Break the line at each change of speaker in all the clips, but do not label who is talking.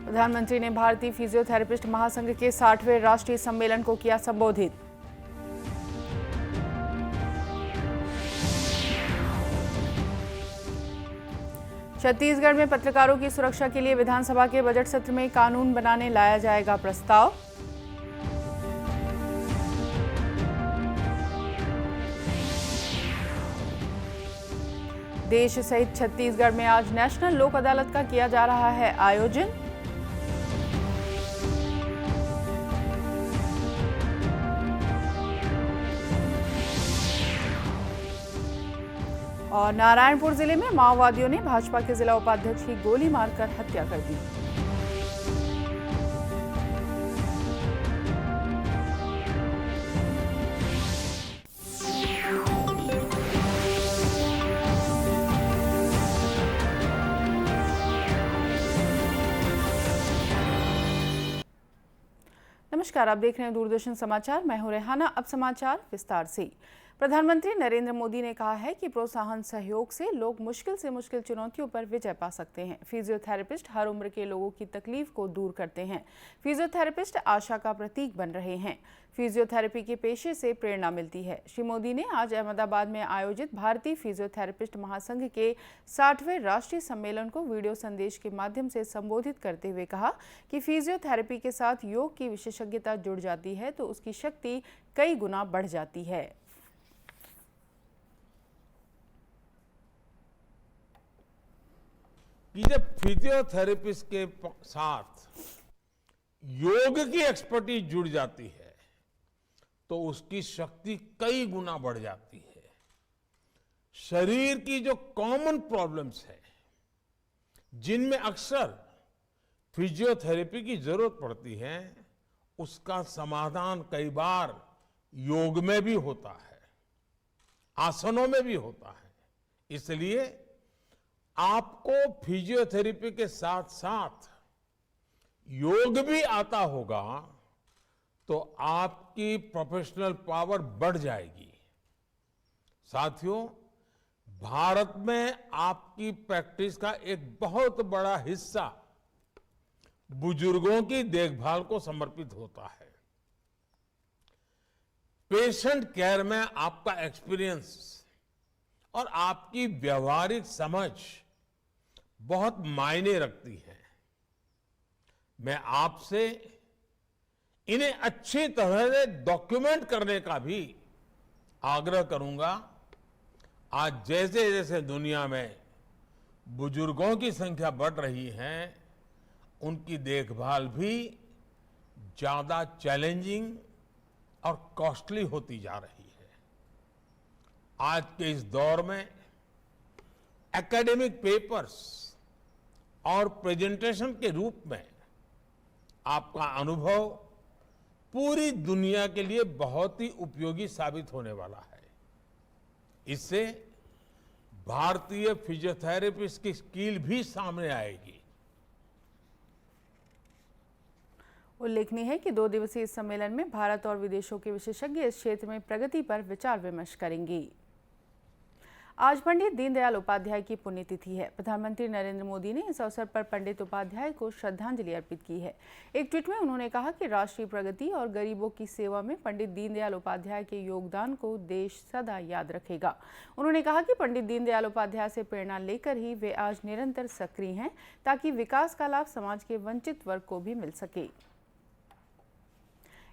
प्रधानमंत्री ने भारतीय फिजियोथेरेपिस्ट महासंघ के 60वें राष्ट्रीय सम्मेलन को किया संबोधित। छत्तीसगढ़ में पत्रकारों की सुरक्षा के लिए विधानसभा के बजट सत्र में कानून बनाने लाया जाएगा प्रस्ताव। देश सहित छत्तीसगढ़ में आज नेशनल लोक अदालत का किया जा रहा है आयोजन। और नारायणपुर जिले में माओवादियों ने भाजपा के जिला उपाध्यक्ष की गोली मारकर हत्या कर दी। नमस्कार, आप देख रहे हैं दूरदर्शन समाचार। मैं हूं रेहाना। अब समाचार विस्तार से। प्रधानमंत्री नरेंद्र मोदी ने कहा है कि प्रोत्साहन सहयोग से लोग मुश्किल से मुश्किल चुनौतियों पर विजय पा सकते हैं। फिजियोथेरेपिस्ट हर उम्र के लोगों की तकलीफ को दूर करते हैं। फिजियोथेरेपिस्ट आशा का प्रतीक बन रहे हैं। फिजियोथेरेपी के पेशे से प्रेरणा मिलती है। श्री मोदी ने आज अहमदाबाद में आयोजित भारतीय फिजियोथेरेपिस्ट महासंघ के 60वें राष्ट्रीय सम्मेलन को वीडियो संदेश के माध्यम से संबोधित करते हुए कहा कि फिजियोथेरेपी के साथ योग की विशेषज्ञता जुड़ जाती है तो उसकी शक्ति कई गुना बढ़ जाती है।
कि जब फिजियोथेरेपिस्ट के साथ योग की एक्सपर्टीज जुड़ जाती है तो उसकी शक्ति कई गुना बढ़ जाती है। शरीर की जो कॉमन प्रॉब्लम्स है, जिनमें अक्सर फिजियोथेरेपी की जरूरत पड़ती है, उसका समाधान कई बार योग में भी होता है, आसनों में भी होता है। इसलिए आपको फिजियोथेरेपी के साथ साथ योग भी आता होगा तो आपकी प्रोफेशनल पावर बढ़ जाएगी। साथियों, भारत में आपकी प्रैक्टिस का एक बहुत बड़ा हिस्सा बुजुर्गों की देखभाल को समर्पित होता है। पेशेंट केयर में आपका एक्सपीरियंस और आपकी व्यवहारिक समझ बहुत मायने रखती है। मैं आपसे इन्हें अच्छी तरह से डॉक्यूमेंट करने का भी आग्रह करूंगा। आज जैसे जैसे दुनिया में बुजुर्गों की संख्या बढ़ रही है, उनकी देखभाल भी ज्यादा चैलेंजिंग और कॉस्टली होती जा रही है। आज के इस दौर में एकेडमिक पेपर्स और प्रेजेंटेशन के रूप में आपका अनुभव पूरी दुनिया के लिए बहुत ही उपयोगी साबित होने वाला है। इससे भारतीय फिजियोथेरेपिस्ट की स्किल भी सामने आएगी।
उल्लेखनीय है कि 2 दिवसीय इस सम्मेलन में भारत और विदेशों के विशेषज्ञ इस क्षेत्र में प्रगति पर विचार विमर्श करेंगे। आज पंडित दीनदयाल उपाध्याय की पुण्यतिथि है। प्रधानमंत्री नरेंद्र मोदी ने इस अवसर पर पंडित उपाध्याय को श्रद्धांजलि अर्पित की है। एक ट्वीट में उन्होंने कहा कि राष्ट्रीय प्रगति और गरीबों की सेवा में पंडित दीनदयाल उपाध्याय के योगदान को देश सदा याद रखेगा। उन्होंने कहा कि पंडित दीनदयाल उपाध्याय से प्रेरणा लेकर ही वे आज निरंतर सक्रिय हैं ताकि विकास का लाभ समाज के वंचित वर्ग को भी मिल सके।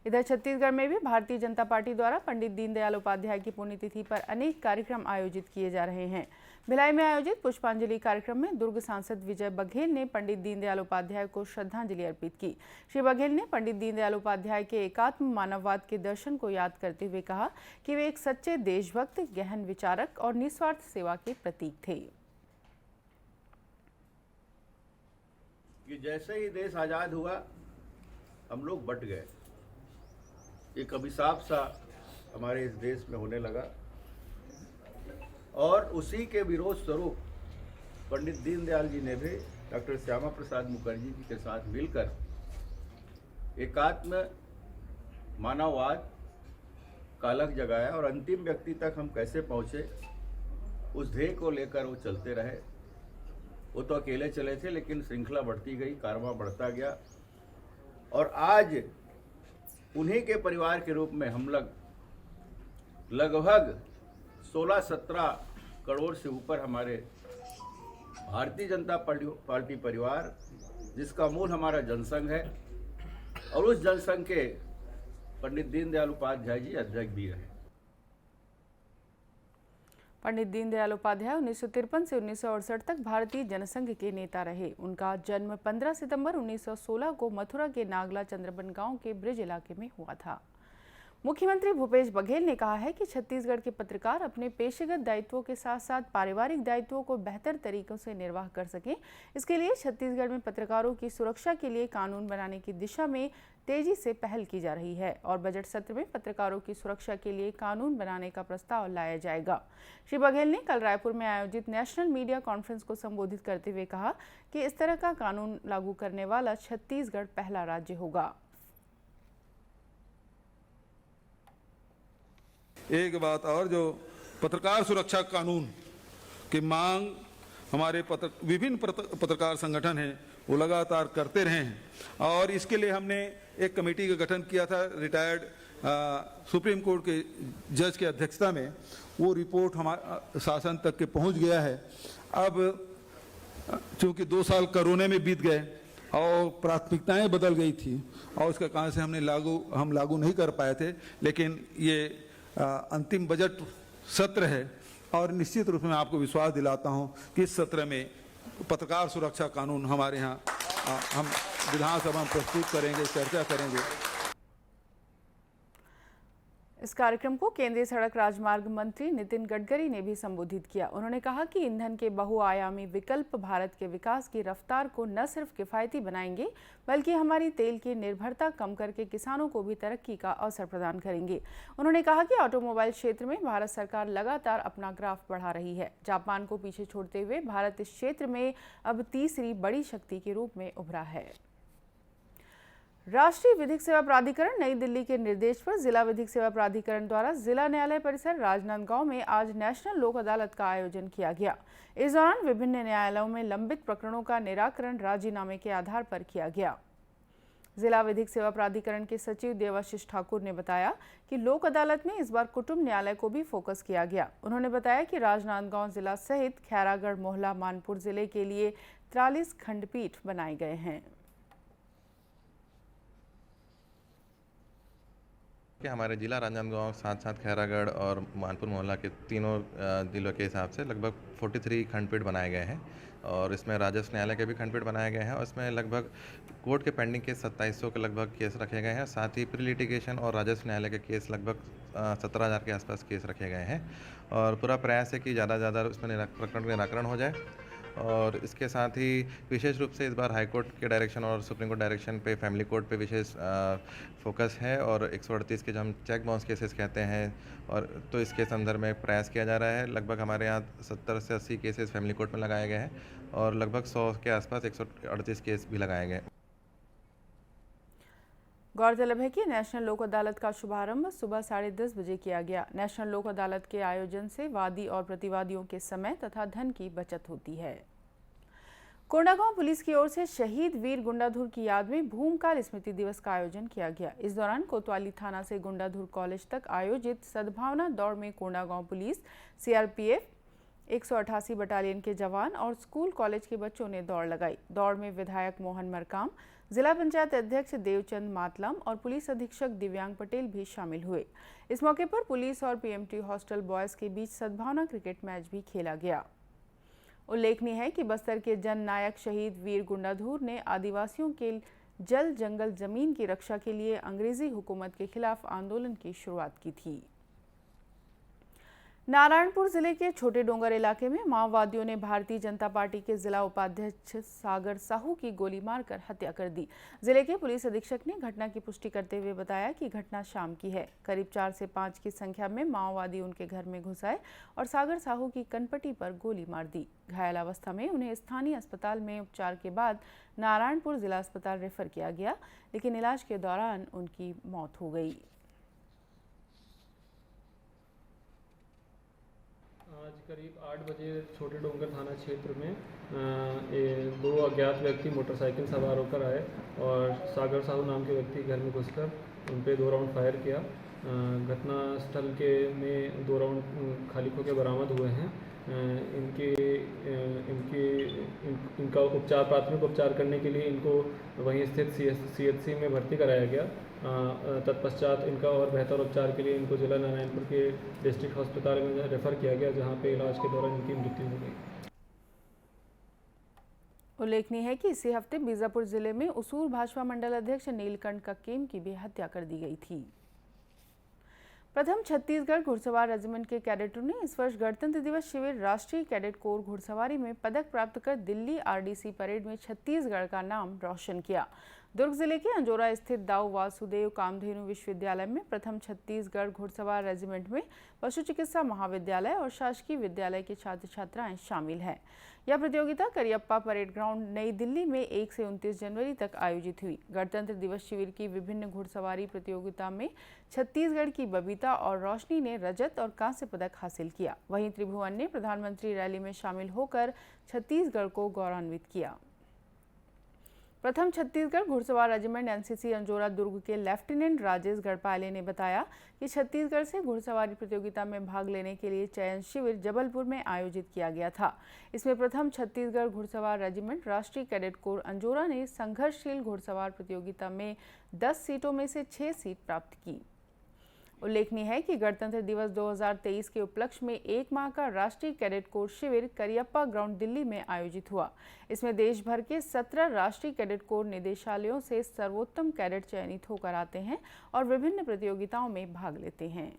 इधर छत्तीसगढ़ में भी भारतीय जनता पार्टी द्वारा पंडित दीनदयाल उपाध्याय की पुण्यतिथि पर अनेक कार्यक्रम आयोजित किए जा रहे हैं। भिलाई में आयोजित पुष्पांजलि कार्यक्रम में दुर्ग सांसद विजय बघेल ने पंडित दीनदयाल उपाध्याय को श्रद्धांजलि अर्पित की। श्री बघेल ने पंडित दीनदयाल उपाध्याय के एकात्म मानववाद के दर्शन को याद करते हुए कहा कि वे एक सच्चे देशभक्त, गहन विचारक और निस्वार्थ सेवा के प्रतीक थे।
कि जैसे ही देश आजाद हुआ, हम लोग बट गए। एक अभिशाप सा हमारे इस देश में होने लगा और उसी के विरोध स्वरूप पंडित दीनदयाल जी ने भी डॉक्टर श्यामा प्रसाद मुखर्जी जी के साथ मिलकर एकात्म मानववाद का अलग जगाया और अंतिम व्यक्ति तक हम कैसे पहुँचे, उस ध्येय को लेकर वो चलते रहे। वो तो अकेले चले थे, लेकिन श्रृंखला बढ़ती गई, कारवां बढ़ता गया और आज उन्हीं के परिवार के रूप में हम लोग लगभग 16-17 करोड़ से ऊपर हमारे भारतीय जनता पार्टी परिवार, जिसका मूल हमारा जनसंघ है, और उस जनसंघ के पंडित दीनदयाल उपाध्याय जी अध्यक्ष भी रहे।
पंडित दीनदयाल उपाध्याय 1953 से 1968 तक भारतीय जनसंघ के नेता रहे। उनका जन्म 15 सितंबर 1916 को मथुरा के नागला चंद्रबन गांव के ब्रिज इलाके में हुआ था। मुख्यमंत्री भूपेश बघेल ने कहा है कि छत्तीसगढ़ के पत्रकार अपने पेशेगत दायित्वों के साथ साथ पारिवारिक दायित्वों को बेहतर तरीकों से निर्वाह कर सकें। इसके लिए छत्तीसगढ़ में पत्रकारों की सुरक्षा के लिए कानून बनाने की दिशा में तेजी से पहल की जा रही है और बजट सत्र में पत्रकारों की सुरक्षा के लिए कानून बनाने का प्रस्ताव लाया जाएगा। श्री बघेल ने कल रायपुर में आयोजित नेशनल मीडिया कॉन्फ्रेंस को संबोधित करते हुए कहा कि इस तरह का कानून लागू करने वाला छत्तीसगढ़ पहला राज्य होगा।
एक बात और, जो पत्रकार सुरक्षा कानून की मांग हमारे विभिन्न पत्रकार संगठन हैं वो लगातार करते रहे हैं और इसके लिए हमने एक कमेटी का गठन किया था रिटायर्ड सुप्रीम कोर्ट के जज की अध्यक्षता में। वो रिपोर्ट हमारे शासन तक के पहुंच गया है। अब चूंकि 2 साल कोरोना में बीत गए और प्राथमिकताएं बदल गई थी और उसके कारण से हम लागू नहीं कर पाए थे, लेकिन ये अंतिम बजट सत्र है और निश्चित रूप में आपको विश्वास दिलाता हूं कि इस सत्र में पत्रकार सुरक्षा कानून हमारे यहाँ हम विधानसभा में प्रस्तुत करेंगे, चर्चा करेंगे।
इस कार्यक्रम को केंद्रीय सड़क राजमार्ग मंत्री नितिन गडकरी ने भी संबोधित किया। उन्होंने कहा कि ईंधन के बहुआयामी विकल्प भारत के विकास की रफ्तार को न सिर्फ किफायती बनाएंगे बल्कि हमारी तेल की निर्भरता कम करके किसानों को भी तरक्की का अवसर प्रदान करेंगे। उन्होंने कहा कि ऑटोमोबाइल क्षेत्र में भारत सरकार लगातार अपना ग्राफ बढ़ा रही है। जापान को पीछे छोड़ते हुए भारत इस क्षेत्र में अब तीसरी बड़ी शक्ति के रूप में उभरा है। राष्ट्रीय विधिक सेवा प्राधिकरण नई दिल्ली के निर्देश पर जिला विधिक सेवा प्राधिकरण द्वारा जिला न्यायालय परिसर राजनांदगांव में आज नेशनल लोक अदालत का आयोजन किया गया। इस दौरान विभिन्न न्यायालयों में लंबित प्रकरणों का निराकरण राजीनामे के आधार पर किया गया। जिला विधिक सेवा प्राधिकरण के सचिव देवाशीष ठाकुर ने बताया कि लोक अदालत में इस बार कुटुंब न्यायालय को भी फोकस किया गया। उन्होंने बताया कि राजनांदगांव जिला सहित खैरागढ़, मोहला, मानपुर जिले के लिए 43 खंडपीठ बनाए गए हैं।
कि हमारे जिला राजनांदगांव साथ साथ खैरागढ़ और मानपुर मोहल्ला के तीनों जिलों के हिसाब से लगभग 43 खंडपीठ बनाए गए हैं और इसमें राजस्व न्यायालय के भी खंडपीठ बनाए गए हैं और इसमें लगभग कोर्ट के पेंडिंग केस 2700 के लगभग केस रखे गए हैं। साथ ही प्री लिटिगेशन और राजस्व न्यायालय के केस लगभग 17,000 के आसपास केस रखे गए हैं और पूरा प्रयास है कि ज़्यादा से ज़्यादा उसमें प्रकरण का निराकरण हो जाए। और इसके साथ ही विशेष रूप से इस बार हाई कोर्ट के डायरेक्शन और सुप्रीम कोर्ट डायरेक्शन पे फैमिली कोर्ट पे विशेष फोकस है और 138 के जो हम चेक बाउंस केसेस कहते हैं और तो इसके संदर्भ में प्रयास किया जा रहा है। लगभग हमारे यहाँ 70 से 80 केसेस फैमिली कोर्ट में लगाए गए हैं और लगभग 100 के आसपास 138 केस भी लगाए गए।
गौरतलब है कि नेशनल लोक अदालत का शुभारंभ सुबह 10:30 बजे किया गया। नेशनल लोक अदालत के आयोजन से वादी और प्रतिवादियों के समय तथा धन की बचत होती है। कोंडागांव पुलिस की ओर से शहीद वीर गुंडाधुर की याद में भूमकाल स्मृति दिवस का आयोजन किया गया। इस दौरान कोतवाली थाना से गुंडाधुर कॉलेज तक आयोजित सद्भावना दौड़ में कोंडागांव पुलिस, सीआरपीएफ, 188 बटालियन के जवान और स्कूल कॉलेज के बच्चों ने दौड़ लगाई। दौड़ में विधायक मोहन मरकाम, जिला पंचायत अध्यक्ष देवचंद मातलम और पुलिस अधीक्षक दिव्यांग पटेल भी शामिल हुए। इस मौके पर पुलिस और पीएमटी हॉस्टल बॉयज के बीच सद्भावना क्रिकेट मैच भी खेला गया। उल्लेखनीय है कि बस्तर के जन नायक शहीद वीर गुंडाधुर ने आदिवासियों के जल, जंगल, जमीन की रक्षा के लिए अंग्रेजी हुकूमत के खिलाफ आंदोलन की शुरुआत की थी। नारायणपुर जिले के छोटे डोंगर इलाके में माओवादियों ने भारतीय जनता पार्टी के जिला उपाध्यक्ष सागर साहू की गोली मारकर हत्या कर दी। जिले के पुलिस अधीक्षक ने घटना की पुष्टि करते हुए बताया कि घटना शाम की है। करीब 4 से 5 की संख्या में माओवादी उनके घर में घुस आए और सागर साहू की कनपटी पर गोली मार दी। घायल अवस्था में उन्हें स्थानीय अस्पताल में उपचार के बाद नारायणपुर जिला अस्पताल रेफर किया गया, लेकिन इलाज के दौरान उनकी मौत हो गई।
आज करीब 8 बजे छोटे डोंगर थाना क्षेत्र में दो अज्ञात व्यक्ति मोटरसाइकिल सवार होकर आए और सागर साहू नाम के व्यक्ति घर में घुसकर उन पे 2 राउंड फायर किया। घटनास्थल में 2 राउंड खाली खोके बरामद हुए हैं। इनका उपचार, प्राथमिक उपचार करने के लिए इनको वहीं स्थित CHC में भर्ती कराया गया। तत्पश्चात इनका और बेहतर उपचार के लिए इनको जिला नारायणपुर के डिस्ट्रिक्ट अस्पताल में रेफर किया गया, जहां पे इलाज के दौरान इनकी मृत्यु हो गई।
उल्लेखनीय है कि इसी हफ्ते बीजापुर जिले में उसूर भाजपा मंडल अध्यक्ष नीलकंठ कक्केम की भी हत्या कर दी गई थी। प्रथम छत्तीसगढ़ घुड़सवार रेजिमेंट के कैडेटों ने इस वर्ष गणतंत्र दिवस शिविर राष्ट्रीय कैडेट कोर घुड़सवारी में पदक प्राप्त कर दिल्ली RDC परेड में छत्तीसगढ़ का नाम रोशन किया। दुर्ग जिले के अंजोरा स्थित दाऊ वासुदेव कामधेनु विश्वविद्यालय में प्रथम छत्तीसगढ़ घुड़सवार रेजिमेंट में पशु चिकित्सा महाविद्यालय और शासकीय विद्यालय के छात्र छात्राएं शामिल हैं। यह प्रतियोगिता करियप्पा परेड ग्राउंड नई दिल्ली में 1 से 29 जनवरी तक आयोजित हुई। गणतंत्र दिवस शिविर की विभिन्न घुड़सवारी प्रतियोगिता में छत्तीसगढ़ की बबीता और रोशनी ने रजत और कांस्य पदक हासिल किया। वहीं त्रिभुवन ने प्रधानमंत्री रैली में शामिल होकर छत्तीसगढ़ को गौरवान्वित किया। प्रथम छत्तीसगढ़ घुड़सवार रेजिमेंट NCC अंजोरा दुर्ग के लेफ्टिनेंट राजेश गढ़पाले ने बताया कि छत्तीसगढ़ से घुड़सवारी प्रतियोगिता में भाग लेने के लिए चयन शिविर जबलपुर में आयोजित किया गया था। इसमें प्रथम छत्तीसगढ़ घुड़सवार रेजिमेंट राष्ट्रीय कैडेट कोर अंजोरा ने संघर्षशील घुड़सवार प्रतियोगिता में 10 सीटों में से 6 सीट प्राप्त की। उल्लेखनीय है कि गणतंत्र दिवस 2023 के उपलक्ष्य में 1 माह का राष्ट्रीय कैडेट कोर शिविर करियप्पा ग्राउंड दिल्ली में आयोजित हुआ। इसमें देश भर के 17 राष्ट्रीय कैडेट कोर निदेशालयों से सर्वोत्तम कैडेट चयनित होकर आते हैं और विभिन्न प्रतियोगिताओं में भाग लेते हैं।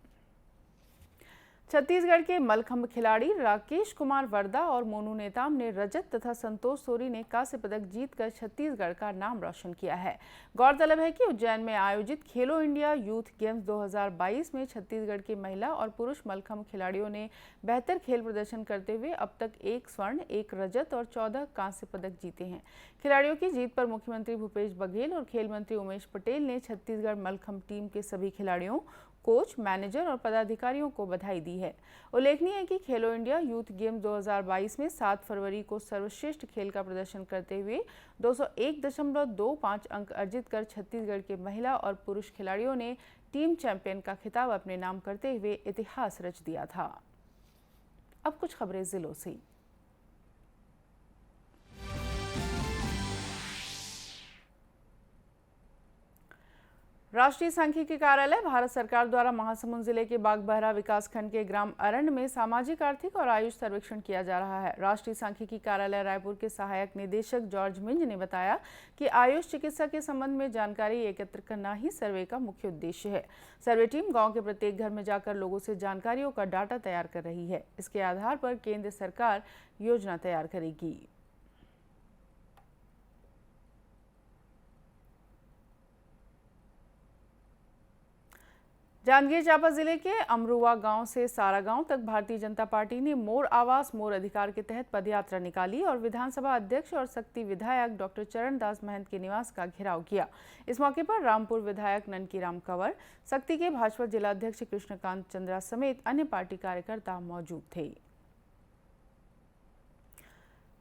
छत्तीसगढ़ के मलखंभ खिलाड़ी राकेश कुमार वर्दा और मोनू नेताम ने रजत तथा संतोष सोरी ने कांस्य पदक जीतकर छत्तीसगढ़ का नाम रोशन किया है। गौरतलब है कि उज्जैन में आयोजित खेलो इंडिया यूथ गेम्स 2022 में छत्तीसगढ़ के महिला और पुरुष मलखंभ खिलाड़ियों ने बेहतर खेल प्रदर्शन करते हुए अब तक 1 स्वर्ण, 1 रजत और 14 कांस्य पदक जीते हैं। खिलाड़ियों की जीत पर मुख्यमंत्री भूपेश बघेल और खेल मंत्री उमेश पटेल ने छत्तीसगढ़ मलखंभ टीम के सभी खिलाड़ियों, कोच, मैनेजर और पदाधिकारियों को बधाई दी है। उल्लेखनीय है कि खेलो इंडिया यूथ गेम 2022 में 7 फरवरी को सर्वश्रेष्ठ खेल का प्रदर्शन करते हुए 201.25 अंक अर्जित कर छत्तीसगढ़ के महिला और पुरुष खिलाड़ियों ने टीम चैंपियन का खिताब अपने नाम करते हुए इतिहास रच दिया था। अब कुछ खबरें जिलों से। राष्ट्रीय सांख्यिकी कार्यालय भारत सरकार द्वारा महासमुंद जिले के बागबहरा विकासखंड के ग्राम अरण्य में सामाजिक, आर्थिक और आयुष सर्वेक्षण किया जा रहा है। राष्ट्रीय सांख्यिकी कार्यालय रायपुर के सहायक निदेशक जॉर्ज मिंज ने बताया कि आयुष चिकित्सा के संबंध में जानकारी एकत्र करना ही सर्वे का मुख्य उद्देश्य है। सर्वे टीम गांव के प्रत्येक घर में जाकर लोगों से जानकारियों का डाटा तैयार कर रही है। इसके आधार पर केंद्र सरकार योजना तैयार करेगी। जांजगीर चांपा जिले के अमरुआ गांव से सारा गांव तक भारतीय जनता पार्टी ने मोर आवास मोर अधिकार के तहत पदयात्रा निकाली और विधानसभा अध्यक्ष और शक्ति विधायक डॉक्टर चरणदास महंत के निवास का घेराव किया। इस मौके पर रामपुर विधायक ननकीराम कंवर, शक्ति के भाजपा जिलाध्यक्ष कृष्णकांत चंद्रा समेत अन्य पार्टी कार्यकर्ता मौजूद थे।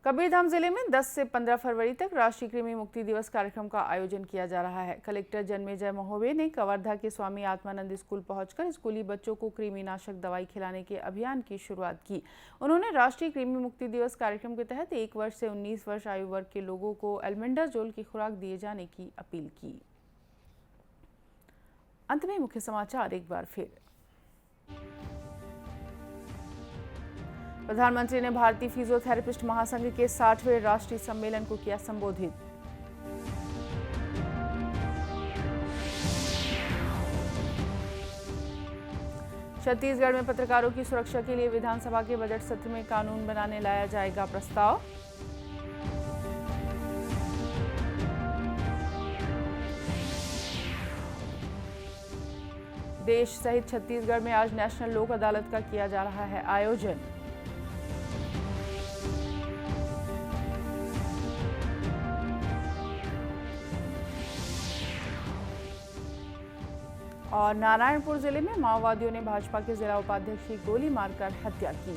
कबीरधाम जिले में 10 से 15 फरवरी तक राष्ट्रीय कृमि मुक्ति दिवस कार्यक्रम का आयोजन किया जा रहा है। कलेक्टर जन्मेजय महोबे ने कवर्धा के स्वामी आत्मानंद स्कूल पहुंचकर स्कूली बच्चों को कृमिनाशक दवाई खिलाने के अभियान की शुरुआत की। उन्होंने राष्ट्रीय कृमि मुक्ति दिवस कार्यक्रम के तहत 1 वर्ष से 19 वर्ष आयु वर्ग के लोगों को एल्बेंडाजोल की खुराक दिए जाने की अपील की। अंत में मुख्य समाचार एक बार फिर। प्रधानमंत्री ने भारतीय फिजियोथेरेपिस्ट महासंघ के 60वें राष्ट्रीय सम्मेलन को किया संबोधित। छत्तीसगढ़ में पत्रकारों की सुरक्षा के लिए विधानसभा के बजट सत्र में कानून बनाने लाया जाएगा प्रस्ताव। देश सहित छत्तीसगढ़ में आज नेशनल लोक अदालत का किया जा रहा है आयोजन। और नारायणपुर जिले में माओवादियों ने भाजपा के जिला उपाध्यक्ष की गोली मारकर हत्या की।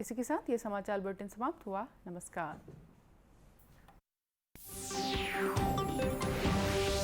इसी के साथ ये समाचार बुलेटिन समाप्त हुआ। नमस्कार।